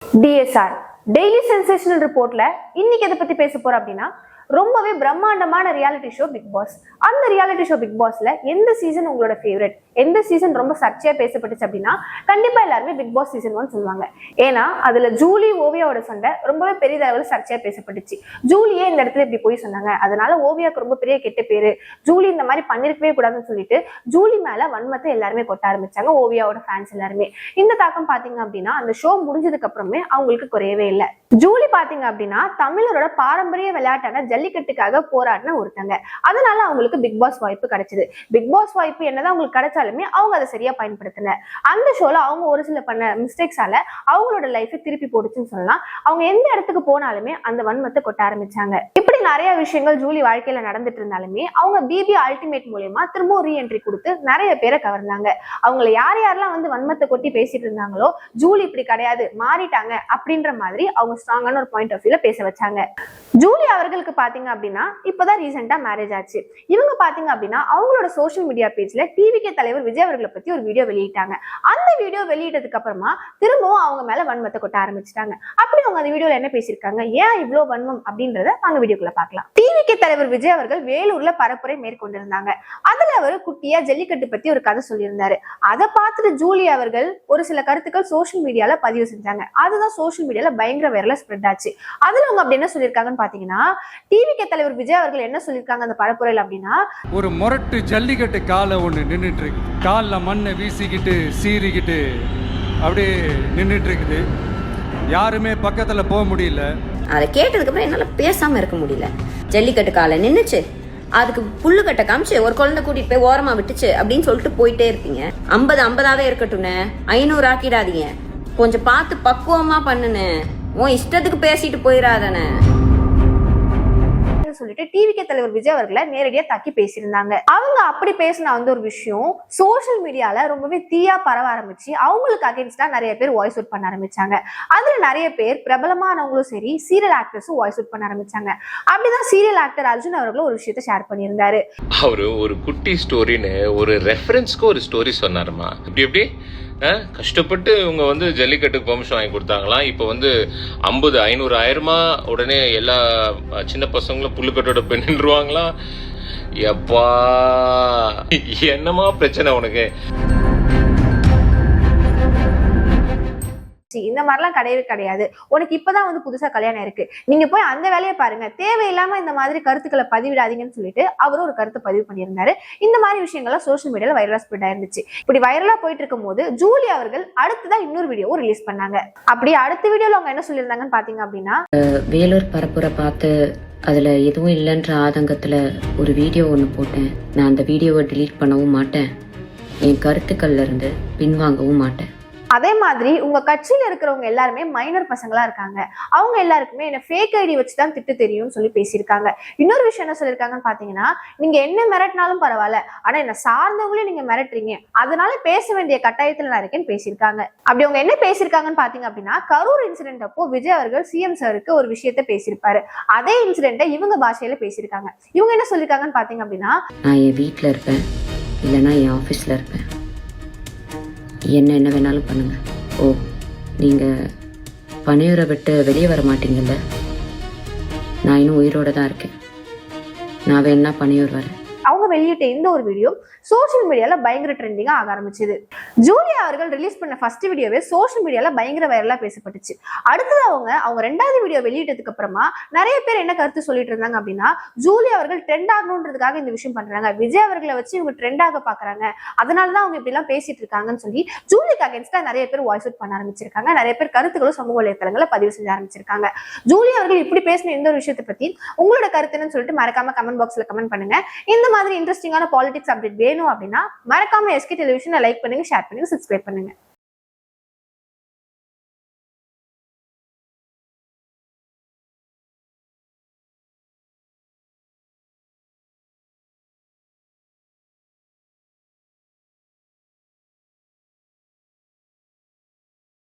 DSR daily sensational ரிப்போர்ட்ல இன்னைக்கு எதை பத்தி பேச போறோம் அப்படின்னா ரொம்பவே பிரம்மாண்டமான ரியாலிட்டி ஷோ பிக் பாஸ். அந்த ரியாலிட்டி ஷோ பிக் பாஸ்ல எந்த சீசன் உங்களோட ஃபேவரட், எந்த சீசன் ரொம்ப சர்ச்சையா பேசப்பட்டுச்சு அப்படின்னா கண்டிப்பா எல்லாருமே பிக் பாஸ் சீசன் 1 சொல்லுவாங்க. ஏன்னா அதுல ஜூலி ஓவியாவோட சண்டை ரொம்பவே பெரிய அளவில் சர்ச்சையா பேசப்பட்டுச்சு. ஜூலியே இந்த இடத்துல இப்படி போய் சொன்னாங்க, அதனால ஓவியாவுக்கு ரொம்ப பெரிய கெட்ட பேரு, ஜூலி இந்த மாதிரி பண்ணிருக்கவே கூடாதுன்னு சொல்லிட்டு ஜூலி மேல வன்மத்தை எல்லாருமே கொட்ட ஆரம்பிச்சாங்க, ஓவியாவோட ஃபேன்ஸ் எல்லாருமே. இந்த தாக்கம் பாத்தீங்க அப்படின்னா அந்த ஷோ முடிஞ்சதுக்கு அப்புறமே அவங்களுக்கு குறையவே இல்லை. ஜூலி பாத்தீங்க அப்படின்னா தமிழரோட பாரம்பரிய விளையாட்டான ஜல்லிக்கட்டுக்காக போராடின ஒருத்தங்க. அதனால அவங்களுக்கு பிக் பாஸ் வாய்ப்பு கிடைச்சது. பிக் பாஸ் வாய்ப்பு என்னதான் அவங்களுக்கு கிடைச்சாலுமே அவங்க அதை சரியா பயன்படுத்தல. அந்த ஷோல அவங்க ஒரு சில பண்ண மிஸ்டேக்ஸால அவங்களோட லைஃப் திருப்பி போடுச்சுன்னு சொல்லலாம். அவங்க எந்த இடத்துக்கு போனாலுமே அந்த வன்மத்தை கொட்ட ஆரம்பிச்சாங்க. இப்படி நிறைய விஷயங்கள் ஜூலி வாழ்க்கையில நடந்துட்டு இருந்தாலுமே அவங்க பிபி அல்டிமேட் மூலமா திரும்ப ரீஎன்ட்ரி கொடுத்து நிறைய பேரை கவர்ந்தாங்க. அவங்களை யார் யாரெல்லாம் வந்து வன்மத்தை கொட்டி பேசிட்டு இருந்தாங்களோ ஜூலி இப்படி கிடையாது, மாறிட்டாங்க அப்படின்ற மாதிரி அவங்க ஸ்ட்ராங்கான ஒரு பாயிண்ட் ஆஃப் வியூல பேச வச்சாங்க. ஜூலி அவர்களுக்கு பாத்தீங்க அப்படின்னா இப்பதான் ரீசெண்டா மேரேஜ் ஆச்சு. இவங்க பாத்தீங்க அப்படின்னா அவங்களோட சோசியல் மீடியா பேஜ்ல டிவிகே தலைவர் விஜய் அவர்களை பத்தி ஒரு வீடியோ வெளியிட்டாங்க. அந்த வீடியோ வெளியிட்டதுக்கு அப்புறமா திரும்பவும் அவங்க மேல வன்மத்தை கொட்ட ஆரம்பிச்சிட்டாங்க. அப்படி அவங்க அந்த வீடியோல என்ன பேசியிருக்காங்க, ஏன் இவ்வளவு வன்மம் அப்படின்றத நாங்க வீடியோக்குள்ள பார்க்கலாம். டிவிகே தலைவர் விஜய் அவர்கள் வேலூர்ல பரப்புரை மேற்கொண்டிருந்தாங்க. அதுல அவர் குட்டியா ஜல்லிக்கட்டு பத்தி ஒரு கதை சொல்லியிருந்தாரு. அதை பார்த்துட்டு ஜூலி அவர்கள் ஒரு சில கருத்துக்கள் சோசியல் மீடியால பதிவு செஞ்சாங்க. அதுதான் சோசியல் மீடியால பயங்கர வைரலா ஸ்ப்ரெட் ஆச்சு. அதுல அவங்க அப்படி என்ன சொல்லியிருக்காங்கன்னு பாத்தீங்கன்னா, டிவிகே தலைவர் விஜய் அவர்கள் என்ன சொல்லியிருக்காங்க அந்த பரப்புரையில் அப்படின்னா, ஒரு முரட்டு ஜல்லிக்கட்டு காலை ஒன்று நின்றுட்டு இருக்கு, காலில் மண்ணை வீசிக்கிட்டு சீறிக்கிட்டு அப்படியே நின்றுட்டு இருக்குது. யாருமே பக்கத்தில் போக முடியல. அதை கேட்டதுக்கப்புறம் என்னால் பேசாமல் இருக்க முடியல. ஜல்லிக்கட்டு காலை நின்றுச்சு, அதுக்கு புல்லு கட்ட காமிச்சு ஒரு குழந்தை கூட்டிட்டு போய் ஓரமா விட்டுச்சு அப்படின்னு சொல்லிட்டு போயிட்டே இருப்பீங்க. 50 இருக்கட்டும்னு 500 ஆக்கிடாதீங்க. கொஞ்சம் பார்த்து பக்குவமா பண்ணுனே, உன் இஷ்டத்துக்கு பேசிட்டு போயிடாதானே சொல்லிட்டு டிவிகே தலைவர் விஜய் அவர்களை நேரடியா தாக்கி பேசியிருந்தாங்க. அவங்க அப்படி பேசின அந்த ஒரு விஷயம் சோசியல் மீடியால ரொம்பவே தீயா பரவ ஆரம்பிச்சு அவங்களுக்கு அகைன்ஸ்டா நிறைய பேர் வாய்ஸ் அவுட் பண்ண ஆரம்பிச்சாங்க. அதுல நிறைய பேர் பிரபலமானவங்களும் சரி சீரியல் ஆக்டர்ஸும் வாய்ஸ் அவுட் பண்ண ஆரம்பிச்சாங்க. அப்படிதான் சீரியல் ஆக்டர் அர்ஜுன் அவர்களும் ஒரு விஷயத்தை ஷேர் பண்ணியிருந்தாரு. அவரு ஒரு குட்டி ஸ்டோரின்னு ஒரு ரெஃபரன்ஸ்க்கு ஒரு ஸ்டோரி சொன்னாருமா. எப்படி கஷ்டப்பட்டு இவங்க வந்து ஜல்லிக்கட்டுக்கு பெர்மிஷன் வாங்கி கொடுத்தாங்களாம். இப்போ வந்து 50, 500, 1000 உடனே எல்லா சின்ன பசங்களும் புல்லுக்கட்டோட போய் நின்றுவாங்களாம். எப்பா என்னமா பிரச்சனை உனக்கு? இந்த மாதிரிலாம் கிடையவே கிடையாது. உனக்கு இப்பதான் வந்து புதுசா கல்யாணம் இருக்கு, நீங்க போய் அந்த வேலையை பாருங்க, தேவையில்லாம இந்த மாதிரி கருத்துக்களை பதிவிடாதீங்கன்னு சொல்லிட்டு அவரும் ஒரு கருத்தை பதிவு பண்ணியிருந்தாரு. இந்த மாதிரி விஷயங்கள்லாம் சோசியல் மீடியால வைரலா ஸ்ப்ரெட் ஆயிருந்துச்சு. இப்படி வைரலா போயிட்டு இருக்கும் போது ஜூலி அவர்கள் அடுத்ததான் இன்னொரு வீடியோ ரிலீஸ் பண்ணாங்க. அப்படி அடுத்த வீடியோல அவங்க என்ன சொல்லியிருந்தாங்கன்னு பாத்தீங்க அப்படின்னா, வேலூர் பரப்புரை பார்த்து அதுல எதுவும் இல்லைன்ற ஆதங்கத்துல ஒரு வீடியோ ஒன்று போட்டேன். நான் அந்த வீடியோவை டிலீட் பண்ணவும் மாட்டேன், என் கருத்துக்கள்ல இருந்து பின்வாங்கவும் மாட்டேன். அதே மாதிரி உங்க கட்சியில இருக்கிறவங்க எல்லாருமே மைனர் பசங்களா இருக்காங்க, அவங்க எல்லாருக்குமே என்ன ஃபேக் ஐடி வச்சுதான் திட்டு தெரியும்னு சொல்லி பேசியிருக்காங்க. இன்னொரு விஷயம் என்ன சொல்லியிருக்காங்கன்னு பாத்தீங்கன்னா, நீங்க என்ன மிரட்டினாலும் பரவாயில்ல, ஆனா என்ன சார்ந்தவங்களே நீங்க மிரட்டுறீங்க, அதனால பேச வேண்டிய கட்டாயத்துல நான் இருக்கேன்னு பேசியிருக்காங்க. அப்படி அவங்க என்ன பேசியிருக்காங்கன்னு பாத்தீங்க அப்படின்னா, கரூர் இன்சிடென்ட் அப்போ விஜய் அவர்கள் சிஎம் சாருக்கு ஒரு விஷயத்த பேசியிருப்பாரு. அதே இன்சிடென்ட்டை இவங்க பாஷையில பேசியிருக்காங்க. இவங்க என்ன சொல்லியிருக்காங்கன்னு பாத்தீங்க அப்படின்னா, நான் என் வீட்டுல இருப்பேன், இல்லைன்னா என் ஆஃபீஸில் இருப்பேன், என்ன வேணாலும் பண்ணுங்க. ஓ, நீங்கள் பனையூரை விட்டு வெளியே வர மாட்டீங்கல்ல, நான் இன்னும் உயிரோட தான் இருக்கேன், நான் வேணா பனையூர் வரேன். அவங்க வெளியிட்ட இந்த ஒரு வீடியோ சோசியல் மீடியால பயங்கர ட்ரெண்டிங்கா ஆக ஆரம்பிச்சது. ஜூலியா அவர்கள் ரிலீஸ் பண்ண ஃபர்ஸ்ட் வீடியோவே சோசியல் மீடியால பயங்கர வைரலா பேசப்பட்டுச்சு. அடுத்தது அவங்க ரெண்டாவது வீடியோ வெளியிட்டதுக்கு அப்புறமா நிறைய பேர் என்ன கருத்து சொல்லிட்டு இருந்தாங்க அப்படின்னா, ஜூலியா அவர்கள் ட்ரெண்ட் ஆகணுன்றதுக்காக இந்த விஷயம் பண்றாங்க, விஜய் அவர்களை வச்சு இவங்க ட்ரெண்ட் ஆக பாக்குறாங்க, அதனாலதான் அவங்க இப்படி எல்லாம் பேசிட்டு இருக்காங்கன்னு சொல்லி ஜூலிக்கு அகேன்ஸ்டா நிறைய பேர் வாய்ஸ் அவுட் பண்ண ஆரம்பிச்சிருக்காங்க. நிறைய பேர் கருத்துக்களும் சமூக வலைதளங்களை பதிவு செஞ்ச ஆரம்பிச்சிருக்காங்க. ஜூலியா அவர்கள் இப்படி பேசின இந்த ஒரு விஷயத்தை பத்தி உங்களோட கருத்துன்னு சொல்லிட்டு மறக்காம கமெண்ட் பாக்ஸ்ல கமெண்ட் பண்ணுங்க. இந்த மாதிரி இன்ட்ரெஸ்டிங்கான பாலிடிக்ஸ் அப்டேட் வேணும் அப்படின்னா மறக்காம எஸ்கே டெலிவிஷனை லைக் பண்ணுங்க, ஷேர் பண்ணுங்க, சப்ஸ்கிரைப் பண்ணுங்க.